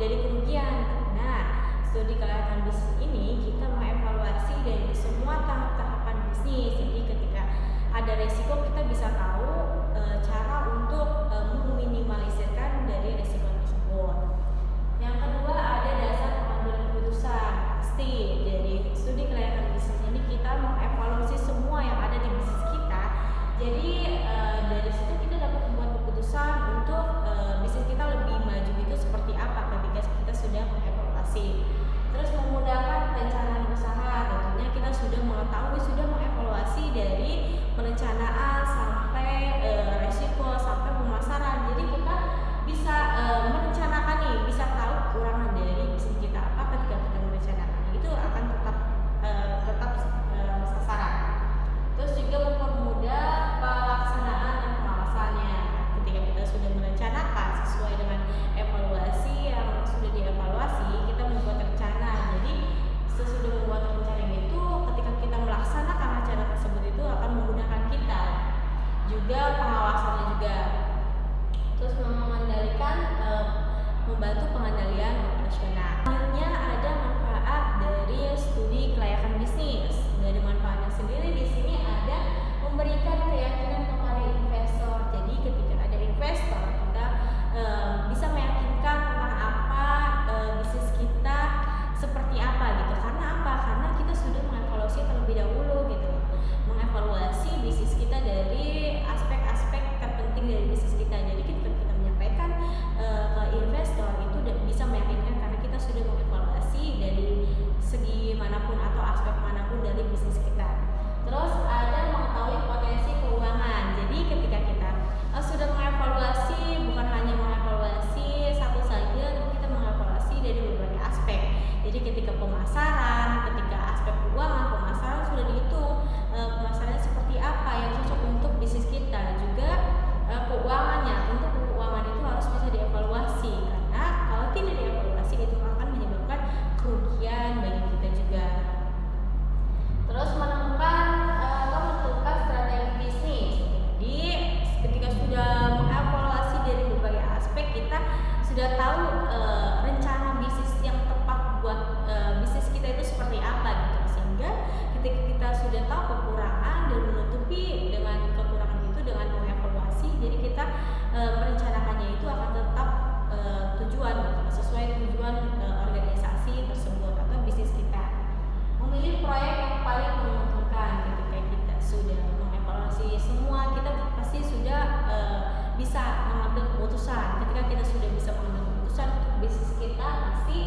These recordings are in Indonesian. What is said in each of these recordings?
dari kerugian. Nah, studi kelayakan bisnis ini kita mengevaluasi dari semua tahap-tahapan bisnis. Jadi ketika ada resiko kita bisa tahu cara untuk meminimalisirkan dari resiko tersebut. Yang kedua ada dasar pengambilan keputusan. Pasti dari studi kelayakan bisnis ini kita mengevaluasi semua yang ada di bisnis kita. Jadi dari situ kita dapat membuat keputusan untuk bisnis kita lebih maju itu seperti apa ketika kita sudah mengevaluasi. Terus memudahkan perencanaan usaha, tentunya kita sudah mengetahui, sudah mengevaluasi dari perencanaan sampai resiko sampai pemasaran. Jadi kita bisa merencanakan nih, bisa tahu kekurangan dari bisnis kita apa ketika kita merencanakan. Itu akan tetap sasaran. Terus juga mempermudah pelaksanaan dan pengawasannya. Ketika kita sudah merencanakan sesuai dengan evaluasi yang sudah dievaluasi, kita membuat rencana. Jadi sesudah membuat rencana itu, ketika kita melaksanakan rencana tersebut itu akan menggunakan kita. Juga pengawasannya juga. Terus membantu pengendalian operasional. Selanjutnya ada manfaat dari studi kelayakan bisnis. Dari manfaatnya sendiri di sini ada memberikan keyakinan kepada investor. Jadi ketika ada investor, kita bisa meyakinkan tentang apa bisnis kita seperti apa gitu. Karena apa? Karena kita sudah mengevaluasi terlebih dahulu gitu. Mengevaluasi bisnis kita dari aspek-aspek terpenting dari bisnis kita. Jadi ketika kita menyampaikan ke investor itu bisa meyakinkan karena kita sudah mengevaluasi dari segi manapun atau aspek manapun dari bisnis kita. Terus ada mengetahui potensi keuangan. Jadi ketika kita sudah mengevaluasi, bukan hanya mengevaluasi satu saja, tapi kita mengevaluasi dari berbagai aspek. Jadi ketika pemasaran, ketika aspek keuangan, pemasaran sudah dihitung pemasarannya seperti apa yang cocok untuk bisnis kita. Juga keuangannya, tentu keuangan itu harus bisa dievaluasi karena kalau tidak dievaluasi itu akan menyebabkan kerugian bagi kita juga. Terus menemukan atau menentukan strategi bisnis. Jadi ketika sudah mengevaluasi dari berbagai aspek, kita sudah tahu rencana bisnis yang tepat buat bisnis kita itu seperti apa gitu. Sehingga ketika kita sudah tahu kekurangan dan menutupi dengan kekurangan itu dengan mengevaluasi, jadi kita merencanakannya itu akan tetap tujuan gitu, sesuai tujuan organisasi tersebut atau bisnis kita. Memilih proyek yang paling menguntungkan. Ketika kita sudah mengevaluasi semua, kita pasti sudah bisa mengambil keputusan. Ketika kita sudah bisa mengambil keputusan untuk bisnis kita, pasti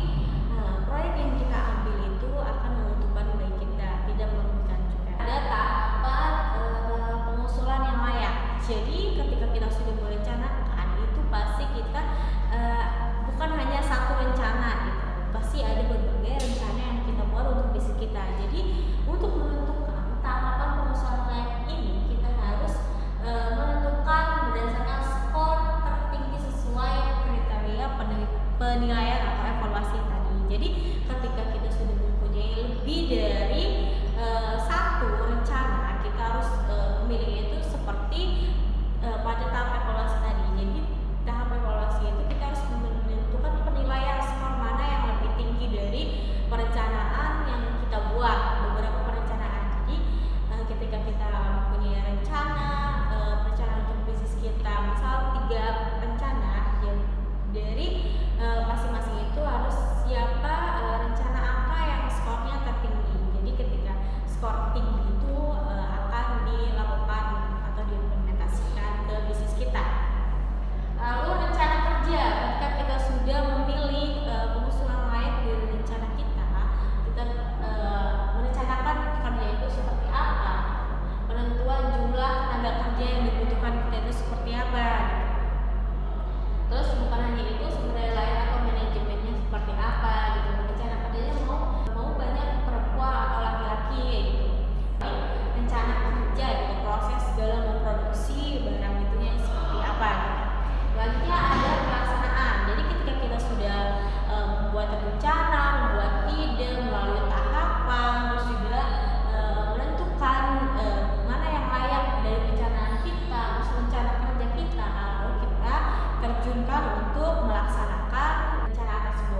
proyek yang kita ambil itu akan menguntungkan bagi kita, tidak merugikan juga. Ada tahapan pengusulan yang layak. Jadi ketika kita sudah merencanakan itu pasti kita bukan hanya satu rencana gitu. Pasti ada berbagai rencana yang kita buat untuk bisnis kita. Jadi untuk menentukan tahapan pengusulan layak ini, kita harus menentukan berdasarkan skor tertinggi sesuai kriteria penilaian atau evaluasi tadi. Jadi ketika kita sudah mempunyai lebih dari satu rencana, kita harus memilih itu seperti pada tahap evaluasi tadi. Jadi tahap evaluasi itu kita harus menentukan penilaian skor mana yang lebih tinggi dari perencanaan yang kita buat, beberapa perencanaan. Jadi ketika kita mempunyai rencana untuk bisnis kita, misal 3 rencana, ya dari masing-masing itu harus siapa rencana apa yang skornya tertinggi. Jadi ketika skor tinggi itu akan dilakukan atau diimplementasikan ke bisnis kita. Lalu rencana kerja, ketika kita sudah memilih pengusulan layak dari rencana kita merencanakan kerja itu seperti apa, penentuan jumlah tenaga kerja yang dibutuhkan kita itu seperti apa. Terus bukan hanya itu, sumber daya lain atau manajemennya seperti apa gitu. Rencana kerjanya mau banyak perempuan atau laki-laki gitu. Rencana kerja gitu, proses dalam memproduksi barang itu yang seperti apa gitu. Selanjutnya ada pelaksanaan. Jadi ketika kita sudah membuat rencana, membuat ide melalui tahapan, terus juga menentukan mana yang layak dari perencanaan kita, terus rencana kerja kita, lalu kita terjunkan untuk melaksanakan rencana tersebut.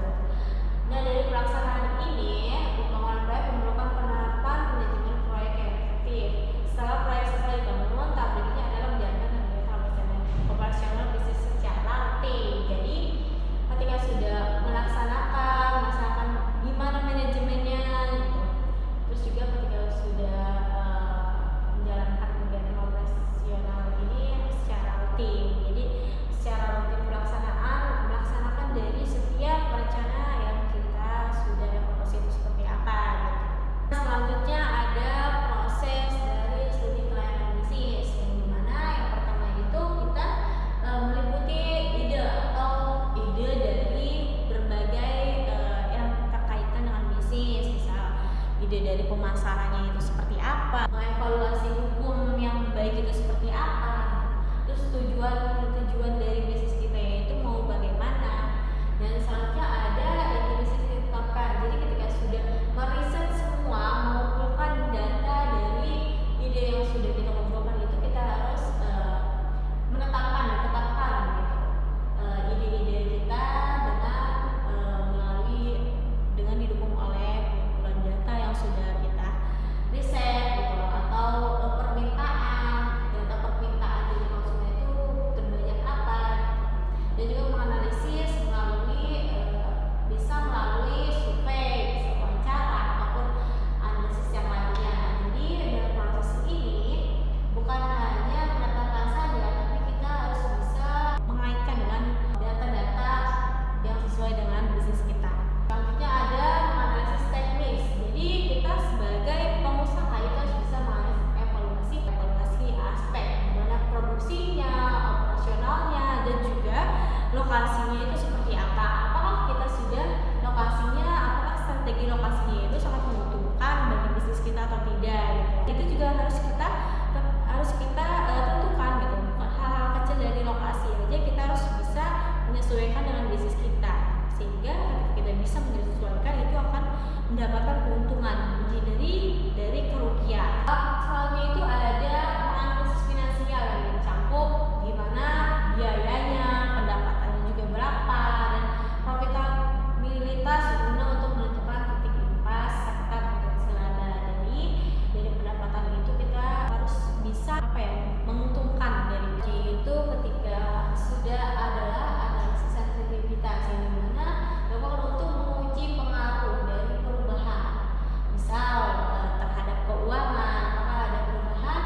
pemasarannya itu seperti apa, mengevaluasi hukum yang baik itu seperti apa, terus tujuan dari bisnis kita itu mau bagaimana, dan selanjutnya ada ide bisnis ditetapkan. Jadi ketika sudah meriset semua, mengumpulkan data dari ide yang sudah kita kumpulkan itu, kita harus ditetapkan gitu ide-ide kita dengan didukung oleh pengumpulan data yang sudah kita riset gitu, atau data permintaan dari konsumen itu terbanyak apa gitu. Dan juga menganalisis bisa melalui survei, bisa wawancara, ataupun analisis yang lainnya. Jadi dalam proses ini bukan hanya mendatangkan saja, tapi kita harus bisa mengaitkan dengan data-data yang sesuai dengan bisnis kita. Selanjutnya ada menganalisis teknis. Jadi kita sebagai pengusaha itu harus bisa mengevaluasi aspek mana produksinya, operasionalnya, dan juga lokasinya itu seperti apa. Apakah kita sudah lokasinya, apakah strategi lokasinya itu sangat menguntungkan bagi bisnis kita atau tidak gitu. Itu juga harus kita tentukan gitu. Hal-hal kecil dari lokasi aja kita harus bisa menyesuaikan dengan bisnis kita, sehingga ketika kita bisa menyesuaikan itu akan mendapatkan keuntungan dari kerugian. Selanjutnya itu ada analisis finansial yang mencakup gimana biayanya, pendapatannya juga berapa, dan profitabilitas guna untuk menentukan titik impas serta potensi laba. Jadi dari pendapatan itu kita harus bisa menguntungkan dari itu ketika sudah adalah analisis sensitivitas yang dimana dapat untuk menguji pengaruh dari perubahan, misal terhadap keuangan. Apakah ada perubahan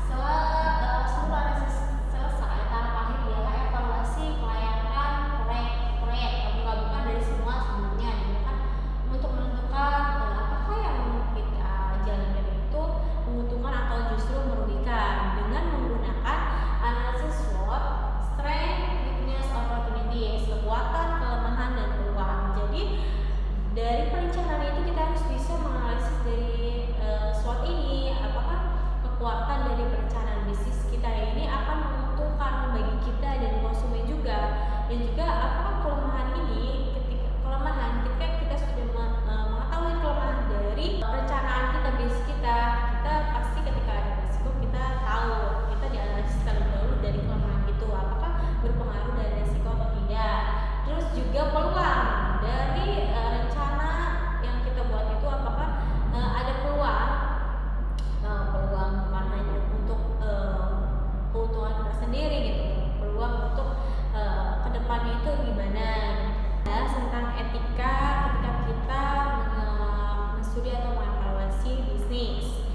setelah seluruh analisis selesai? Tahap akhir ialah evaluasi kelayakan proyek gabungan dari semua sebelumnya, untuk menentukan apakah yang kita jalankan itu menguntungkan atau justru merugikan, dengan menggunakan analisis SWOT, strength, weakness, opportunities, kekuatan, kelemahan, dan peluang. Jadi dari perencanaan itu kita harus bisa menganalisis dari SWOT ini, apakah kekuatan dari perencanaan bisnis kita ini akan menguntungkan bagi kita dan konsumen juga, dan juga apakah kelemahan ini ketika kita sudah mengetahui kelemahan dari perencanaan kita, bisnis kita pasti ketika ada risiko kita tahu, kita dianalisis terlebih dahulu dari kelemahan itu, apakah berpengaruh dari risiko atau tidak. Terus juga peluang dari rencana yang kita buat itu, apakah ada peluang bukan hanya untuk keuntungan kita sendiri gitu, peluang untuk kedepannya itu gimana. Tentang etika ketika kita menstudi atau mengevaluasi bisnis.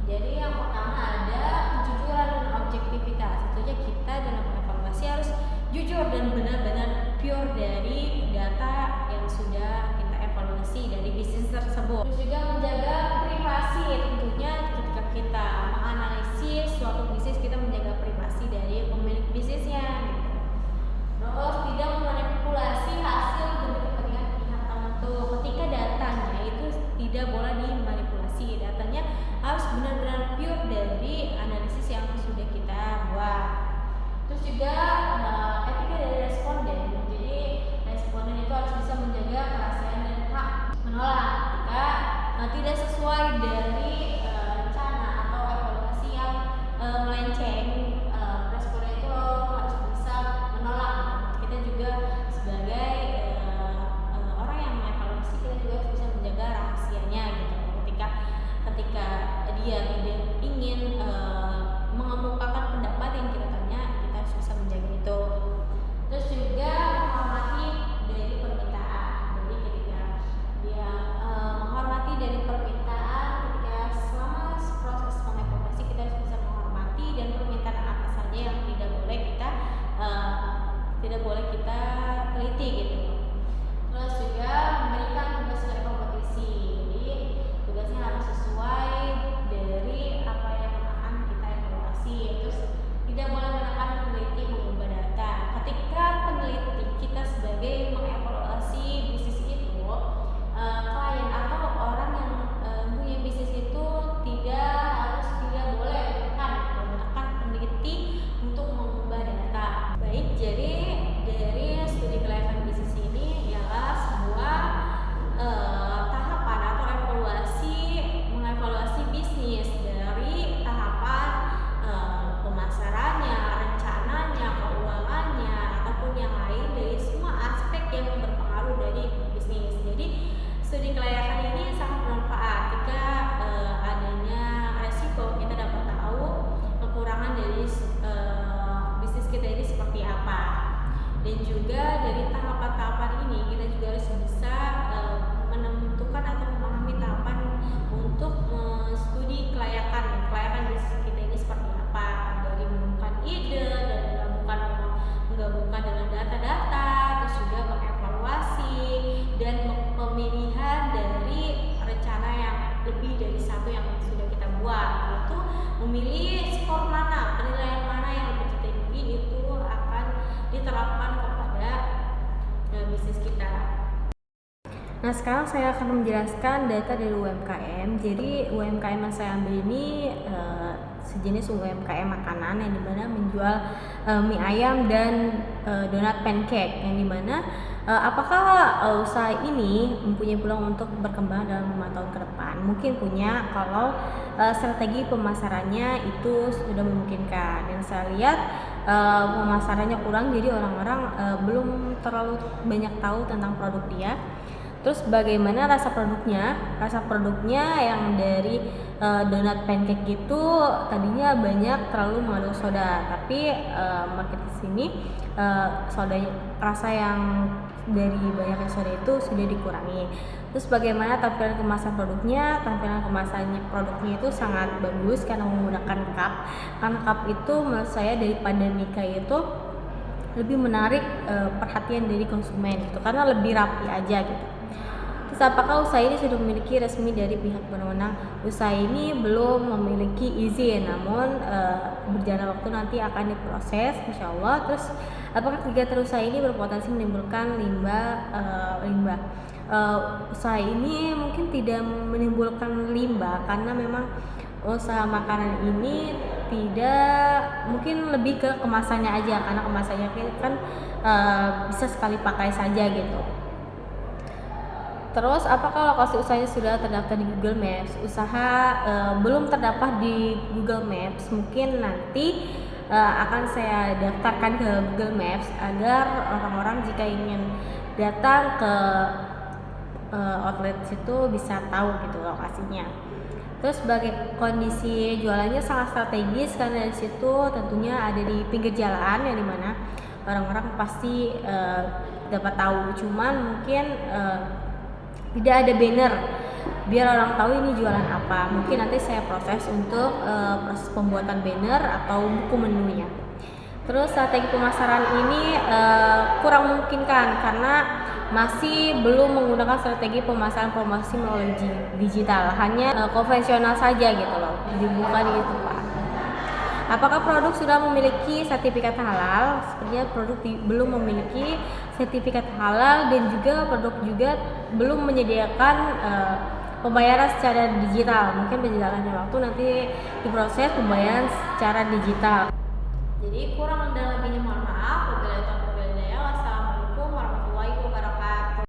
Jadi yang pertama ada kejujuran dan objektivitas. Tentunya kita dalam mengevaluasi harus jujur dan benar-benar pure dari data yang sudah kita evaluasi dari bisnis tersebut. Terus juga menjaga privasi. Tentunya ketika kita menganalisis suatu bisnis, kita menjaga privasi dari pemilik bisnisnya gitu. Terus tidak memanipulasi hasil demi kepentingan pihak tertentu. Ketika datanya itu tidak boleh dimanipulasi, datanya harus benar-benar pure dari analisis yang sudah kita buat. Terus juga etika dari responden. Jadi responden itu harus bisa menjaga kerahasiaan dan hak menolak ketika tidak sesuai dari rencana atau evaluasi yang melenceng. Responden itu harus bisa menolak. Kita juga sebagai orang yang mengevaluasi, kita juga harus bisa menjaga rahasianya gitu. Ketika dia tidak ingin mengemukakan pendapat yang kita tanya, kita harus bisa menjaga itu. Terus juga menghormati dari permintaan. Jadi ketika dia menghormati dari permintaan, ketika selama proses mengevaluasi kita harus bisa menghormati dan permintaan apa saja yang tidak boleh kita teliti gitu. Terus juga memberikan tugas dari kompetisi. Jadi tugasnya harus sesuai dari memilih skor mana, penilaian mana yang lebih tinggi itu akan diterapkan kepada bisnis kita. Nah, sekarang saya akan menjelaskan data dari UMKM. Jadi UMKM yang saya ambil ini sejenis UMKM makanan yang dimana menjual mie ayam dan donat pancake, yang dimana apakah usaha ini mempunyai peluang untuk berkembang dalam 5 tahun ke depan? Mungkin punya kalau strategi pemasarannya itu sudah memungkinkan. Yang saya lihat pemasarannya kurang, jadi orang-orang belum terlalu banyak tahu tentang produk dia. Terus bagaimana rasa produknya? Rasa produknya yang dari donat pancake itu tadinya banyak terlalu mengandung soda, tapi market di sini soda rasa yang dari banyaknya soda itu sudah dikurangi. Terus bagaimana tampilan kemasan produknya? Tampilan kemasannya produknya itu sangat bagus karena menggunakan cup. Karena cup itu menurut saya daripada Nika itu lebih menarik perhatian dari konsumen itu karena lebih rapi aja gitu. Terus apakah usaha ini sudah memiliki resmi dari pihak berwenang? Usaha ini belum memiliki izin, namun berjalan waktu nanti akan diproses insya Allah. Terus apakah kegiatan usaha ini berpotensi menimbulkan limbah? Usaha ini mungkin tidak menimbulkan limbah karena memang usaha makanan ini tidak, mungkin lebih ke kemasannya aja, karena kemasannya kan bisa sekali pakai saja gitu. Terus apakah lokasi usahanya sudah terdaftar di Google Maps? Usaha belum terdaftar di Google Maps, mungkin nanti akan saya daftarkan ke Google Maps agar orang-orang jika ingin datang ke outlet situ bisa tahu gitu lokasinya. Terus sebagai kondisi jualannya sangat strategis karena di situ tentunya ada di pinggir jalan yang dimana orang-orang pasti dapat tahu. Cuman mungkin tidak ada banner biar orang tahu ini jualan apa. Mungkin nanti saya proses untuk proses pembuatan banner atau buku menunya. Terus strategi pemasaran ini kurang memungkinkan karena masih belum menggunakan strategi pemasaran promosi melalui digital, hanya konvensional saja gitu loh, dibuka di itu Pak. Apakah produk sudah memiliki sertifikat halal? Sepertinya produk belum memiliki sertifikat halal dan juga produk juga belum menyediakan pembayaran secara digital. Mungkin berjalannya waktu nanti diproses pembayaran secara digital. Jadi kurang dan lebihnya mohon maaf. Wabillahi taufiq